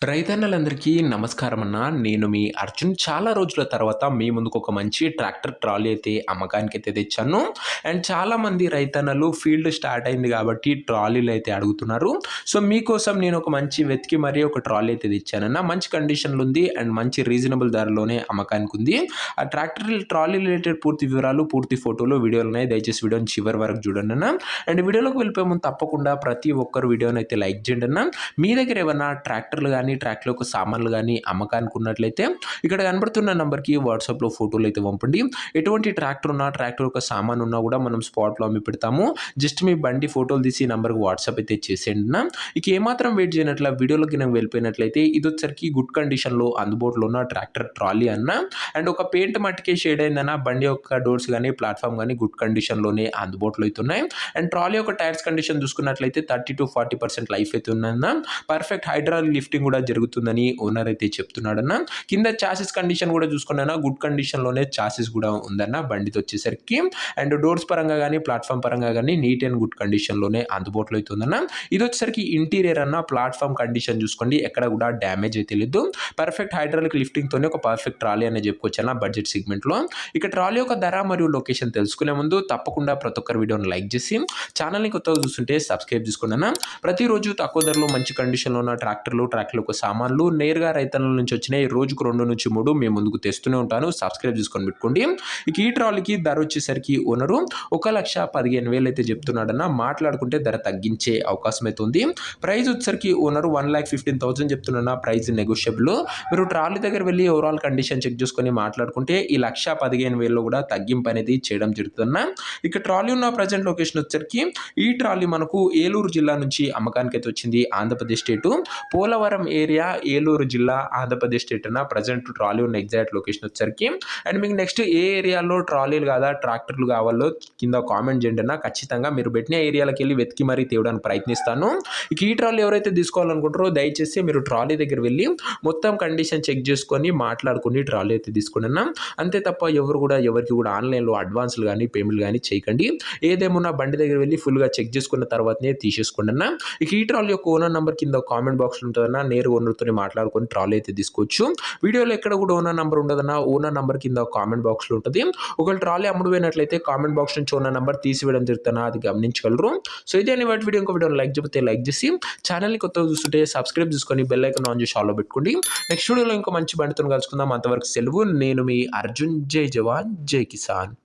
రైతన్నలందరికీ నమస్కారం అన్న. నేను మీ అర్జున్. చాలా రోజుల తర్వాత మీ ముందుకు ఒక మంచి ట్రాక్టర్ ట్రాలీ అయితే అమ్మకానికైతే తెచ్చాను. అండ్ చాలామంది రైతన్నలు ఫీల్డ్ స్టార్ట్ అయింది కాబట్టి ట్రాలీలు అయితే అడుగుతున్నారు. సో మీకోసం నేను ఒక మంచి వెతికి మరీ ఒక ట్రాలీ అయితే తెచ్చానన్న. మంచి కండిషన్లో ఉంది అండ్ మంచి రీజనబుల్ ధరలోనే అమ్మకానికి ఉంది. ఆ ట్రాక్టర్ ట్రాలీ రిలేటెడ్ పూర్తి వివరాలు, పూర్తి ఫోటోలు, వీడియోలు ఉన్నాయి. దయచేసి వీడియోని చివరి వరకు చూడండి అన్న. అండ్ వీడియోలోకి వెళ్ళిపోయే ముందు తప్పకుండా ప్రతి ఒక్కరు వీడియోని అయితే లైక్ చేయండి అన్న. మీ దగ్గర ఏమన్నా ట్రాక్టర్లు కానీ ట్రాక్టర్లకు సామాన్లు కానీ అమ్మకానికి ఉన్నట్లయితే ఇక్కడ కనబడుతున్న నంబర్కి వాట్సాప్లో ఫోటోలు అయితే పంపండి. ఎటువంటి ట్రాక్టర్ ఉన్నా, ట్రాక్టర్ యొక్క సామాన్ ఉన్నా కూడా మనం స్పాట్లో అమ్మి పెడతాము. జస్ట్ మీ బండి ఫోటోలు తీసి నంబర్కి వాట్సాప్ అయితే చేసేయండి నా. ఇక ఏమాత్రం వెయిట్ చేయనట్ల వీడియోలోకి నేను వెళ్ళిపోయినట్లయితే ఇది వచ్చరికి గుడ్ కండిషన్లో అందుబాటులో ఉన్న ట్రాక్టర్ ట్రాలీ అన్న. అండ్ ఒక పెయింట్ మట్టికే షేడ్ అయిందన్న. బండి యొక్క డోర్స్ కానీ ప్లాట్ఫామ్ కానీ గుడ్ కండిషన్లోనే అందుబాటులో అవుతున్నాయి. అండ్ ట్రాలీ యొక్క టైర్స్ కండిషన్ చూసుకున్నట్లయితే 30-40% లైఫ్ అయితే ఉందన్న. పర్ఫెక్ట్ హైడ్రాలిక్ లిఫ్టింగ్ కూడా జరుగుతుందని ఓనర్ అయితే చెప్తున్నాడన్న. కింద చాసిస్ కండిషన్ కూడా చూసుకున్నా గుడ్ కండిషన్లోనే చాసిస్ కూడా ఉందన్న బండితో వచ్చేసరికి. అండ్ డోర్స్ పరంగా కానీ ప్లాట్ఫామ్ పరంగా కానీ నీట్ అండ్ గుడ్ కండిషన్లోనే అందుబాటులో అవుతుందన్న. ఇది వచ్చేసరికి ఇంటీరియర్ అన్న. ప్లాట్ఫామ్ కండిషన్ చూసుకోండి, ఎక్కడ కూడా డ్యామేజ్ అయితే లేదు. పర్ఫెక్ట్ హైడ్రాలిక్ లిఫ్టింగ్తోనే ఒక పర్ఫెక్ట్ ట్రాలీ అని చెప్పుకోవచ్చు అన్న బడ్జెట్ సెగ్మెంట్లో. ఇక ట్రాలీ యొక్క ధర మరియు లొకేషన్ తెలుసుకునే ముందు తప్పకుండా ప్రతి ఒక్కరి వీడియోని లైక్ చేసి ఛానల్ని కొత్తగా చూస్తుంటే సబ్స్క్రైబ్ చేసుకోండి అన్న. ప్రతిరోజు తక్కువ ధరలో మంచి కండిషన్లో ఉన్న ట్రాక్టర్లు యొక్క సామాన్లు నేరుగా రైతన్నల నుంచి వచ్చినాయి. రోజుకు 2-3 మేము ముందుకు తెస్తూనే ఉంటాను. సబ్స్క్రైబ్ చేసుకొని పెట్టుకోండి. ఇక ఈ ట్రాలీకి ధర వచ్చేసరికి ఓనరు 1,15,000 అయితే చెప్తున్నాడన్న. మాట్లాడుకుంటే ధర తగ్గించే అవకాశం అయితే ఉంది. ప్రైస్ వచ్చేసరికి ఓనరు 1,15,000 చెప్తున్నా. Price negotiable. మీరు ట్రాలీ దగ్గర వెళ్ళి ఓవరాల్ కండిషన్ చెక్ చేసుకొని మాట్లాడుకుంటే ఈ 1,15,000 కూడా తగ్గింపు అనేది చేయడం జరుగుతుందన్న. ఇక ట్రాలీ ఉన్న ప్రజెంట్ లొకేషన్ వచ్చేసరికి ఈ ట్రాలీ మనకు ఏలూరు జిల్లా నుంచి అమ్మకానికి అయితే వచ్చింది. ఆంధ్రప్రదేశ్ స్టేటు పోలవరం ఏరియా, ఏలూరు జిల్లా, ఆంధ్రప్రదేశ్ స్టేట్ అన్న. ప్రజెంట్ ట్రాలీ ఉన్న ఎగ్జాక్ట్ లొకేషన్ వచ్చేసరికి. అండ్ మీకు నెక్స్ట్ ఏ ఏరియాలో ట్రాలీలు కాదా ట్రాక్టర్లు కావాలో కింద కామెంట్ చేయండి అన్న. ఖచ్చితంగా మీరు పెట్టిన ఏరియాలకు వెళ్ళి వెతికి మరీ తేవడానికి ప్రయత్నిస్తాను. ఇక ఈ ట్రాలీ ఎవరైతే తీసుకోవాలనుకుంటారో దయచేసి మీరు ట్రాలీ దగ్గర వెళ్ళి మొత్తం కండిషన్ చెక్ చేసుకొని మాట్లాడుకుని ట్రాలీ అయితే తీసుకోండి అన్న. అంతే తప్ప ఎవరికి కూడా ఆన్లైన్లో అడ్వాన్స్లు కానీ పేమెంట్లు కానీ చేయకండి. ఏదేమన్నా బండి దగ్గర వెళ్ళి ఫుల్గా చెక్ చేసుకున్న తర్వాతనే తీసేసుకోండి అన్న. ఇక ఈ ట్రాలీ యొక్క ఓనర్ నెంబర్ కింద కామెంట్ బాక్స్లో ఉంటుందన్న. నేరుగా ఓనర్తో మాట్లాడుకొని ట్రాలీ అయితే తీసుకోవచ్చు. వీడియోలో ఎక్కడ కూడా ఓనర్ నెంబర్ ఉండదన్న. ఓనర్ నెంబర్ కింద కామెంట్ బాక్స్లో ఉంటుంది. ఒకవేళ ట్రాలీ అమ్ముడుపోయినట్లయితే కామెంట్ బాక్స్ నుంచి ఓనర్ నెంబర్ తీసివేయడం జరుగుతుందా అది గమనించగలరు. సో ఇదే అని వాటి వీడియో ఇంకో వీడియో లైక్ చెప్తే లైక్ చేసి ఛానల్ని కొత్తగా చూస్తుంటే సబ్స్క్రైబ్ చేసుకొని బెల్ ఐకాన్ ఆన్ చేసి ఆల్లో పెట్టుకోండి. నెక్స్ట్ వీడియోలో ఇంకో మంచి బండితో కలుసుకుందాం. అంతవరకు సెలవు. నేను మీ అర్జున్. జై జవాన్ జై కిసాన్.